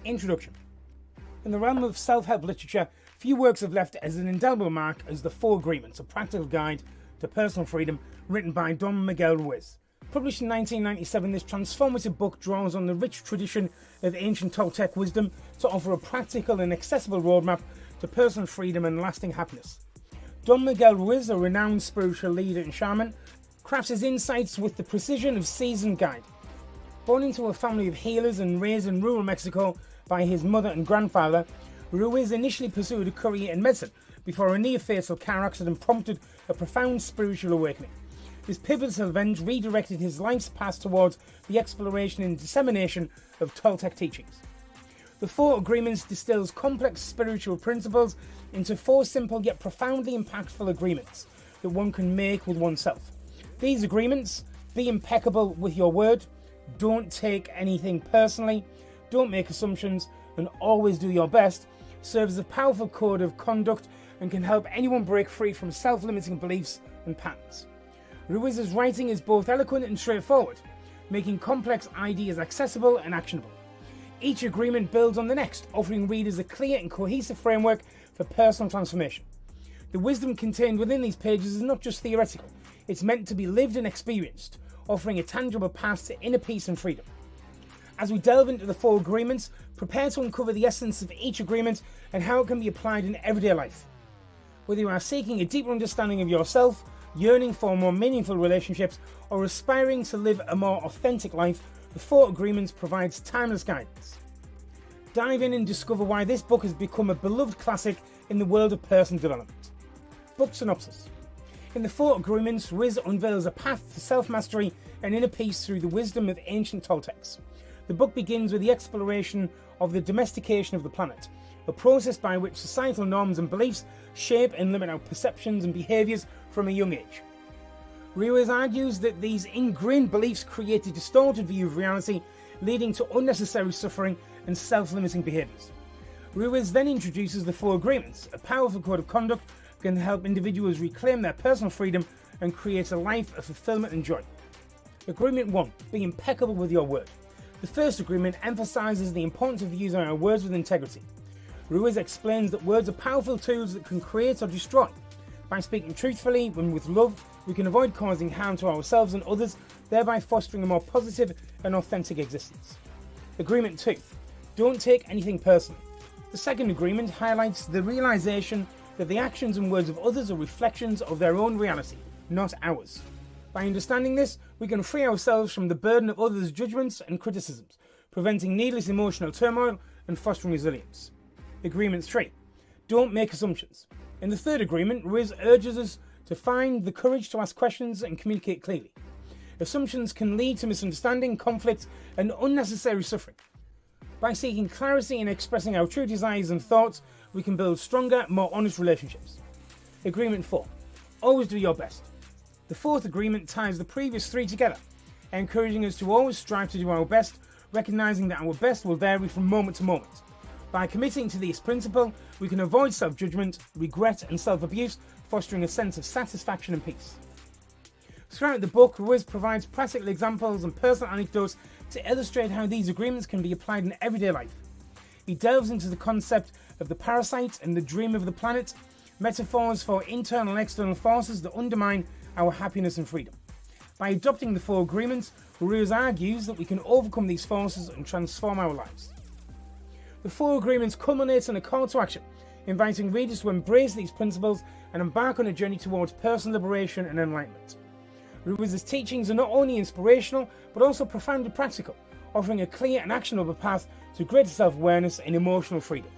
Introduction. In the realm of self-help literature, few works have left as an indelible mark as The Four Agreements, a practical guide to personal freedom, written by Don Miguel Ruiz. Published in 1997, this transformative book draws on the rich tradition of ancient Toltec wisdom to offer a practical and accessible roadmap to personal freedom and lasting happiness. Don Miguel Ruiz, a renowned spiritual leader and shaman, crafts his insights with the precision of seasoned guide. Born into a family of healers and raised in rural Mexico by his mother and grandfather, Ruiz initially pursued a career in medicine before a near-fatal car accident prompted a profound spiritual awakening. This pivotal event redirected his life's path towards the exploration and dissemination of Toltec teachings. The Four Agreements distills complex spiritual principles into four simple yet profoundly impactful agreements that one can make with oneself. These agreements: be impeccable with your word, don't take anything personally, don't make assumptions, and always do your best, serve as a powerful code of conduct and can help anyone break free from self-limiting beliefs and patterns. Ruiz's writing is both eloquent and straightforward, making complex ideas accessible and actionable. Each agreement builds on the next, offering readers a clear and cohesive framework for personal transformation. The wisdom contained within these pages is not just theoretical, it's meant to be lived and experienced, offering a tangible path to inner peace and freedom. As we delve into the Four Agreements, prepare to uncover the essence of each agreement and how it can be applied in everyday life. Whether you are seeking a deeper understanding of yourself, yearning for more meaningful relationships, or aspiring to live a more authentic life, the Four Agreements provides timeless guidance. Dive in and discover why this book has become a beloved classic in the world of personal development. Book synopsis. In the Four Agreements, Ruiz unveils a path to self-mastery and inner peace through the wisdom of ancient Toltecs. The book begins with the exploration of the domestication of the planet, a process by which societal norms and beliefs shape and limit our perceptions and behaviours from a young age. Ruiz argues that these ingrained beliefs create a distorted view of reality, leading to unnecessary suffering and self-limiting behaviours. Ruiz then introduces the Four Agreements, a powerful code of conduct that can help individuals reclaim their personal freedom and create a life of fulfilment and joy. Agreement 1. Be impeccable with your word. The first agreement emphasises the importance of using our words with integrity. Ruiz explains that words are powerful tools that can create or destroy. By speaking truthfully and with love, we can avoid causing harm to ourselves and others, thereby fostering a more positive and authentic existence. Agreement 2. Don't take anything personally. The second agreement highlights the realization that the actions and words of others are reflections of their own reality, not ours. By understanding this, we can free ourselves from the burden of others' judgments and criticisms, preventing needless emotional turmoil and fostering resilience. Agreement 3. Don't make assumptions. In the third agreement, Ruiz urges us to find the courage to ask questions and communicate clearly. Assumptions can lead to misunderstanding, conflict, and unnecessary suffering. By seeking clarity and expressing our true desires and thoughts, we can build stronger, more honest relationships. Agreement 4. Always do your best. The fourth agreement ties the previous three together, encouraging us to always strive to do our best, recognizing that our best will vary from moment to moment. By committing to this principle, we can avoid self-judgment, regret, and self-abuse, fostering a sense of satisfaction and peace. Throughout the book, Ruiz provides practical examples and personal anecdotes to illustrate how these agreements can be applied in everyday life. He delves into the concept of the parasite and the dream of the planet, metaphors for internal and external forces that undermine our happiness and freedom. By adopting the Four Agreements, Ruiz argues that we can overcome these forces and transform our lives. The Four Agreements culminates in a call to action, inviting readers to embrace these principles and embark on a journey towards personal liberation and enlightenment. Ruiz's teachings are not only inspirational, but also profoundly practical, offering a clear and actionable path to greater self-awareness and emotional freedom.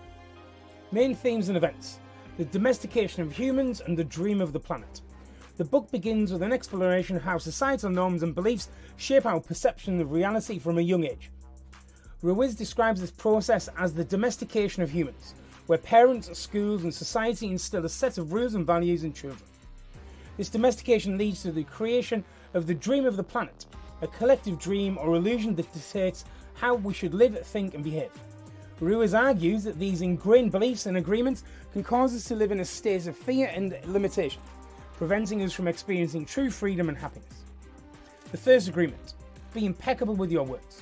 Main themes and events: the domestication of humans and the dream of the planet. The book begins with an exploration of how societal norms and beliefs shape our perception of reality from a young age. Ruiz describes this process as the domestication of humans, where parents, schools, and society instill a set of rules and values in children. This domestication leads to the creation of the dream of the planet, a collective dream or illusion that dictates how we should live, think, and behave. Ruiz argues that these ingrained beliefs and agreements can cause us to live in a state of fear and limitation, preventing us from experiencing true freedom and happiness. The first agreement: be impeccable with your words.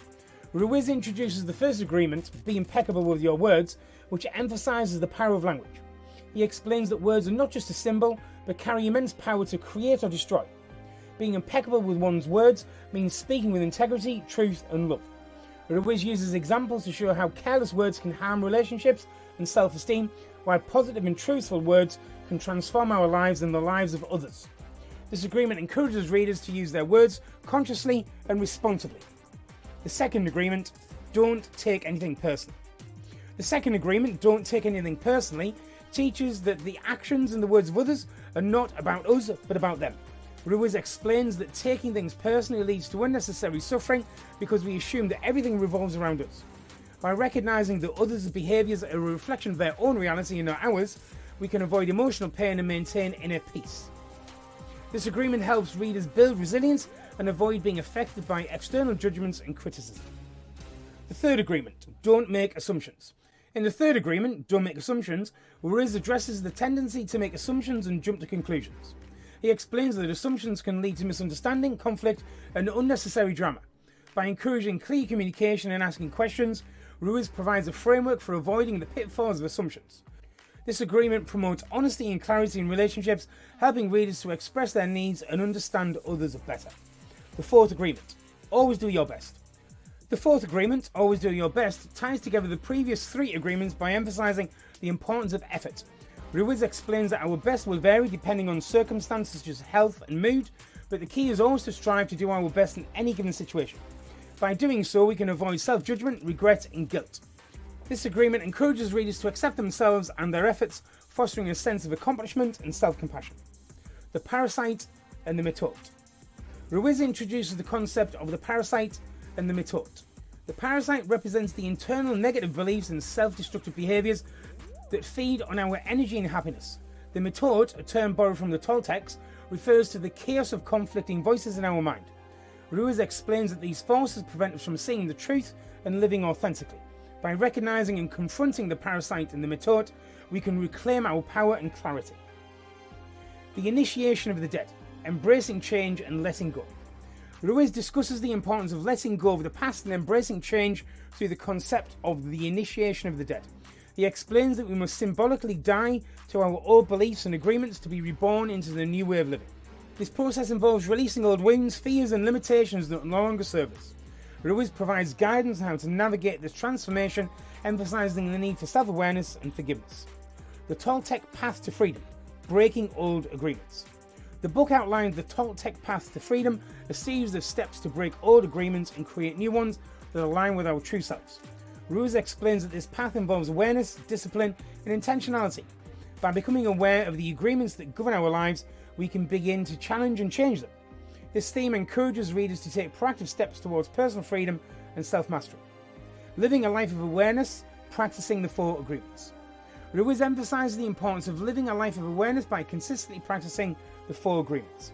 Ruiz introduces the first agreement, be impeccable with your words, which emphasizes the power of language. He explains that words are not just a symbol, but carry immense power to create or destroy. Being impeccable with one's words means speaking with integrity, truth, and love. Ruiz uses examples to show how careless words can harm relationships and self-esteem, while positive and truthful words can transform our lives and the lives of others. This agreement encourages readers to use their words consciously and responsibly. The second agreement, don't take anything personally. The second agreement, don't take anything personally, teaches that the actions and the words of others are not about us, but about them. Ruiz explains that taking things personally leads to unnecessary suffering because we assume that everything revolves around us. By recognizing that others' behaviors are a reflection of their own reality and not ours, we can avoid emotional pain and maintain inner peace. This agreement helps readers build resilience and avoid being affected by external judgments and criticism. The third agreement, don't make assumptions. In the third agreement, don't make assumptions, Ruiz addresses the tendency to make assumptions and jump to conclusions. He explains that assumptions can lead to misunderstanding, conflict, and unnecessary drama. By encouraging clear communication and asking questions, Ruiz provides a framework for avoiding the pitfalls of assumptions. This agreement promotes honesty and clarity in relationships, helping readers to express their needs and understand others better. The fourth agreement, always do your best. The fourth agreement, always do your best, ties together the previous three agreements by emphasizing the importance of effort. Ruiz explains that our best will vary depending on circumstances such as health and mood, but the key is always to strive to do our best in any given situation. By doing so, we can avoid self-judgment, regret, and guilt. This agreement encourages readers to accept themselves and their efforts, fostering a sense of accomplishment and self-compassion. The parasite and the method. Ruiz introduces the concept of the parasite and the method. The parasite represents the internal negative beliefs and self-destructive behaviours that feed on our energy and happiness. The method, a term borrowed from the Toltecs, refers to the chaos of conflicting voices in our mind. Ruiz explains that these forces prevent us from seeing the truth and living authentically. By recognising and confronting the parasite and the method, we can reclaim our power and clarity. The initiation of the dead, embracing change and letting go. Ruiz discusses the importance of letting go of the past and embracing change through the concept of the initiation of the dead. He explains that we must symbolically die to our old beliefs and agreements to be reborn into the new way of living. This process involves releasing old wounds, fears and limitations that no longer serve us. Ruiz provides guidance on how to navigate this transformation, emphasizing the need for self-awareness and forgiveness. The Toltec Path to Freedom, breaking old agreements. The book outlines the Toltec Path to Freedom, a series of steps to break old agreements and create new ones that align with our true selves. Ruiz explains that this path involves awareness, discipline, and intentionality. By becoming aware of the agreements that govern our lives, we can begin to challenge and change them. This theme encourages readers to take proactive steps towards personal freedom and self-mastery. Living a life of awareness, practicing the 4 agreements. Ruiz emphasizes the importance of living a life of awareness by consistently practicing the 4 agreements.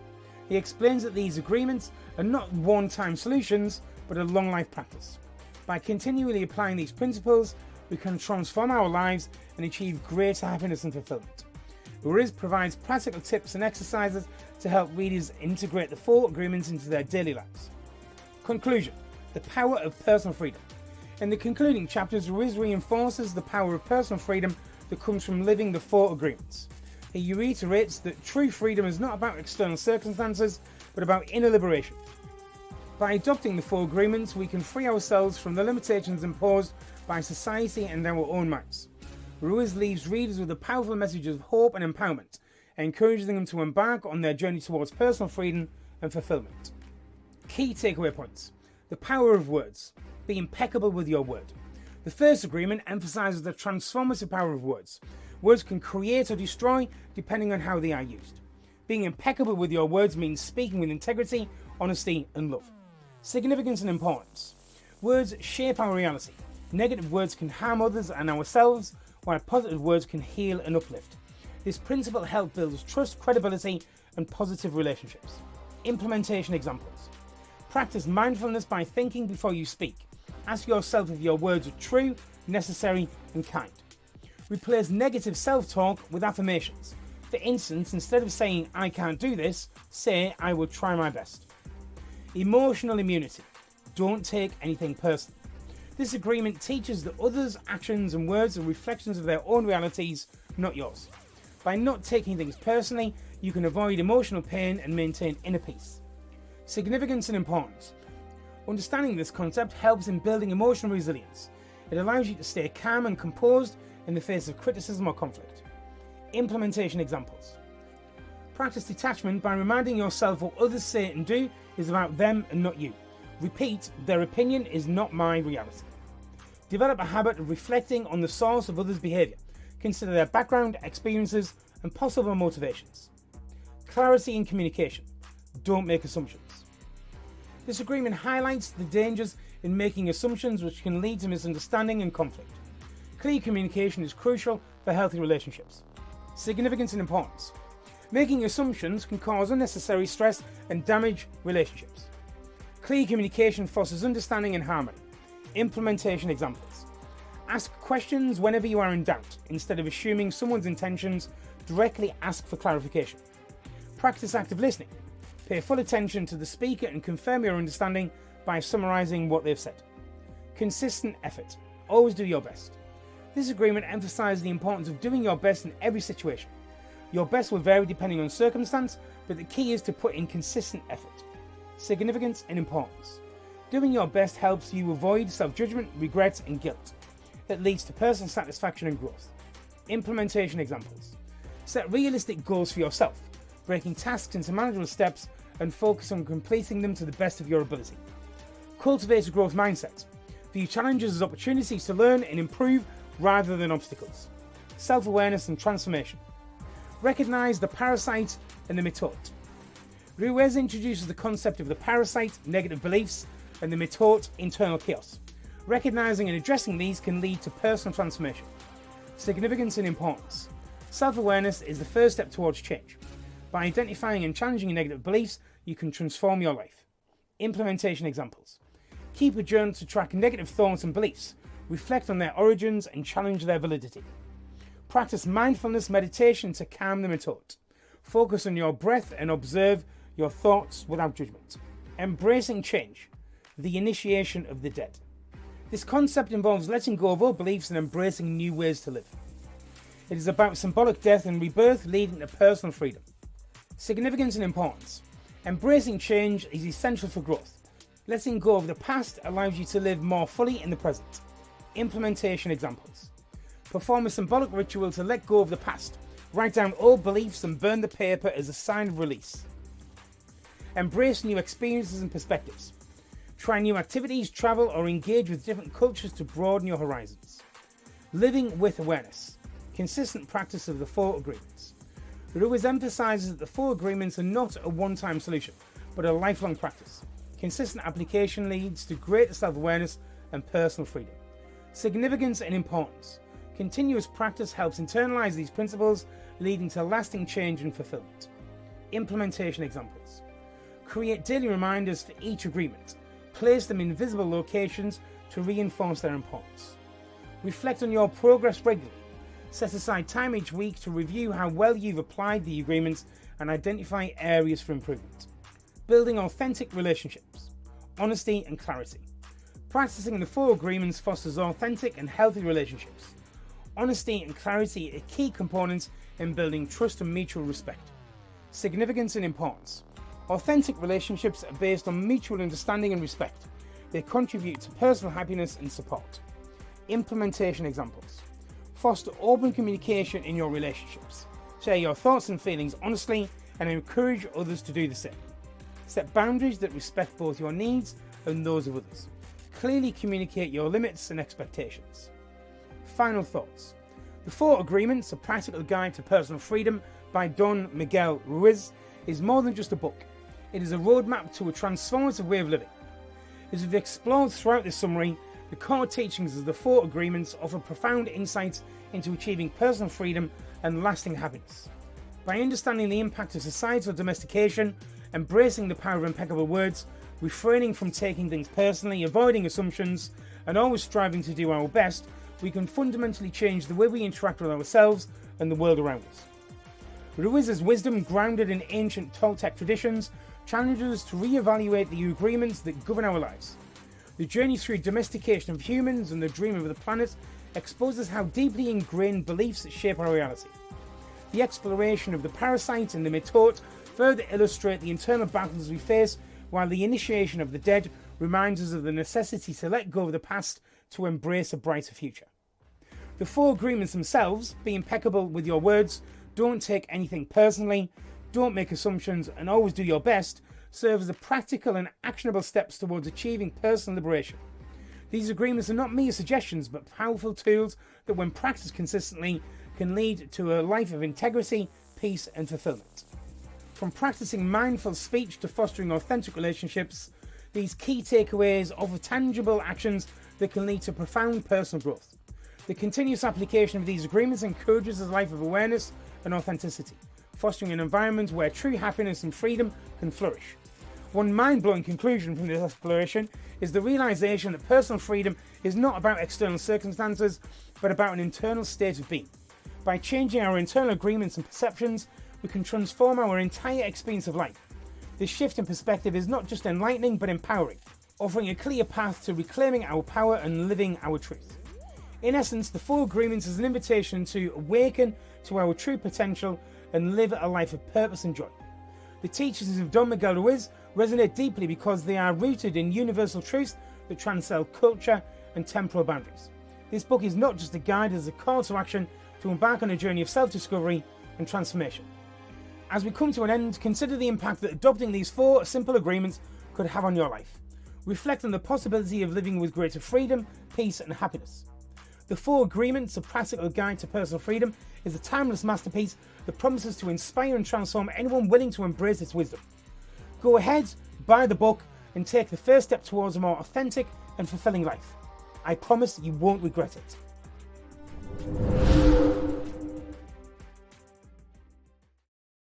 He explains that these agreements are not one-time solutions, but a long life practice. By continually applying these principles, we can transform our lives and achieve greater happiness and fulfillment. Ruiz provides practical tips and exercises to help readers integrate the 4 agreements into their daily lives. Conclusion: the power of personal freedom. In the concluding chapters, Ruiz reinforces the power of personal freedom that comes from living the 4 agreements. He reiterates that true freedom is not about external circumstances, but about inner liberation. By adopting the 4 agreements, we can free ourselves from the limitations imposed by society and our own minds. Ruiz leaves readers with a powerful message of hope and empowerment, encouraging them to embark on their journey towards personal freedom and fulfillment. Key takeaway points: the power of words. Be impeccable with your word. The first agreement emphasizes the transformative power of words. Words can create or destroy depending on how they are used. Being impeccable with your words means speaking with integrity, honesty, and love. Significance and importance. Words shape our reality. Negative words can harm others and ourselves, while positive words can heal and uplift. This principle helps build trust, credibility, and positive relationships. Implementation examples. Practice mindfulness by thinking before you speak. Ask yourself if your words are true, necessary, and kind. Replace negative self-talk with affirmations. For instance, instead of saying, "I can't do this," say, "I will try my best." Emotional immunity. Don't take anything personally. This agreement teaches that others' actions and words are reflections of their own realities, not yours. By not taking things personally, you can avoid emotional pain and maintain inner peace. Significance and importance. Understanding this concept helps in building emotional resilience. It allows you to stay calm and composed in the face of criticism or conflict. Implementation examples. Practice detachment by reminding yourself what others say and do is about them and not you. Repeat, their opinion is not my reality. Develop a habit of reflecting on the source of others' behaviour. Consider their background, experiences, and possible motivations. Clarity in communication. Don't make assumptions. This agreement highlights the dangers in making assumptions which can lead to misunderstanding and conflict. Clear communication is crucial for healthy relationships. Significance and importance. Making assumptions can cause unnecessary stress and damage relationships. Clear communication fosters understanding and harmony. Implementation examples. Ask questions whenever you are in doubt. Instead of assuming someone's intentions, directly ask for clarification. Practice active listening. Pay full attention to the speaker and confirm your understanding by summarising what they've said. Consistent effort. Always do your best. This agreement emphasises the importance of doing your best in every situation. Your best will vary depending on circumstance, but the key is to put in consistent effort. Significance and importance. Doing your best helps you avoid self-judgment, regret, and guilt. It leads to personal satisfaction and growth. Implementation examples. Set realistic goals for yourself, breaking tasks into manageable steps and focus on completing them to the best of your ability. Cultivate a growth mindset. View challenges as opportunities to learn and improve rather than obstacles. Self-awareness and transformation. Recognise the parasite and the method. Ruiz introduces the concept of the parasite, negative beliefs, and the method, internal chaos. Recognising and addressing these can lead to personal transformation. Significance and importance. Self-awareness is the first step towards change. By identifying and challenging negative beliefs, you can transform your life. Implementation examples. Keep a journal to track negative thoughts and beliefs. Reflect on their origins and challenge their validity. Practice mindfulness meditation to calm the method. Focus on your breath and observe your thoughts without judgment. Embracing change, the initiation of the dead. This concept involves letting go of old beliefs and embracing new ways to live. It is about symbolic death and rebirth leading to personal freedom. Significance and importance. Embracing change is essential for growth. Letting go of the past allows you to live more fully in the present. Implementation examples. Perform a symbolic ritual to let go of the past. Write down old beliefs and burn the paper as a sign of release. Embrace new experiences and perspectives. Try new activities, travel, or engage with different cultures to broaden your horizons. Living with awareness. Consistent practice of the 4 agreements. Ruiz emphasizes that the 4 agreements are not a one-time solution, but a lifelong practice. Consistent application leads to greater self-awareness and personal freedom. Significance and importance. Continuous practice helps internalize these principles, leading to lasting change and fulfillment. Implementation examples. Create daily reminders for each agreement. Place them in visible locations to reinforce their importance. Reflect on your progress regularly. Set aside time each week to review how well you've applied the agreements and identify areas for improvement. Building authentic relationships. Honesty and clarity. Practicing the 4 agreements fosters authentic and healthy relationships. Honesty and clarity are key components in building trust and mutual respect. Significance and importance. Authentic relationships are based on mutual understanding and respect. They contribute to personal happiness and support. Implementation examples. Foster open communication in your relationships. Share your thoughts and feelings honestly and encourage others to do the same. Set boundaries that respect both your needs and those of others. Clearly communicate your limits and expectations. Final thoughts. The 4 Agreements, a practical guide to personal freedom by Don Miguel Ruiz, is more than just a book. It is a roadmap to a transformative way of living. As we've explored throughout this summary, the core teachings of the 4 Agreements offer profound insights into achieving personal freedom and lasting happiness. By understanding the impact of societal domestication, embracing the power of impeccable words, refraining from taking things personally, avoiding assumptions, and always striving to do our best, we can fundamentally change the way we interact with ourselves and the world around us. Ruiz's wisdom, grounded in ancient Toltec traditions, challenges us to re-evaluate the agreements that govern our lives. The journey through domestication of humans and the dream of the planet exposes how deeply ingrained beliefs shape our reality. The exploration of the parasite and the mitote further illustrate the internal battles we face, while the initiation of the dead reminds us of the necessity to let go of the past to embrace a brighter future. The 4 agreements themselves: be impeccable with your words, don't take anything personally, don't make assumptions, and always do your best, serve as the practical and actionable steps towards achieving personal liberation. These agreements are not mere suggestions, but powerful tools that, when practiced consistently, can lead to a life of integrity, peace, and fulfillment. From practicing mindful speech to fostering authentic relationships, these key takeaways offer tangible actions that can lead to profound personal growth. The continuous application of these agreements encourages a life of awareness and authenticity, fostering an environment where true happiness and freedom can flourish. One mind-blowing conclusion from this exploration is the realization that personal freedom is not about external circumstances, but about an internal state of being. By changing our internal agreements and perceptions, we can transform our entire experience of life. This shift in perspective is not just enlightening, but empowering, offering a clear path to reclaiming our power and living our truth. In essence, the 4 agreements is an invitation to awaken to our true potential and live a life of purpose and joy. The teachings of Don Miguel Ruiz resonate deeply because they are rooted in universal truths that transcend culture and temporal boundaries. This book is not just a guide, it is a call to action to embark on a journey of self-discovery and transformation. As we come to an end, consider the impact that adopting these 4 simple agreements could have on your life. Reflect on the possibility of living with greater freedom, peace, and happiness. The 4 Agreements, a practical guide to personal freedom, is a timeless masterpiece that promises to inspire and transform anyone willing to embrace its wisdom. Go ahead, buy the book, and take the first step towards a more authentic and fulfilling life. I promise you won't regret it.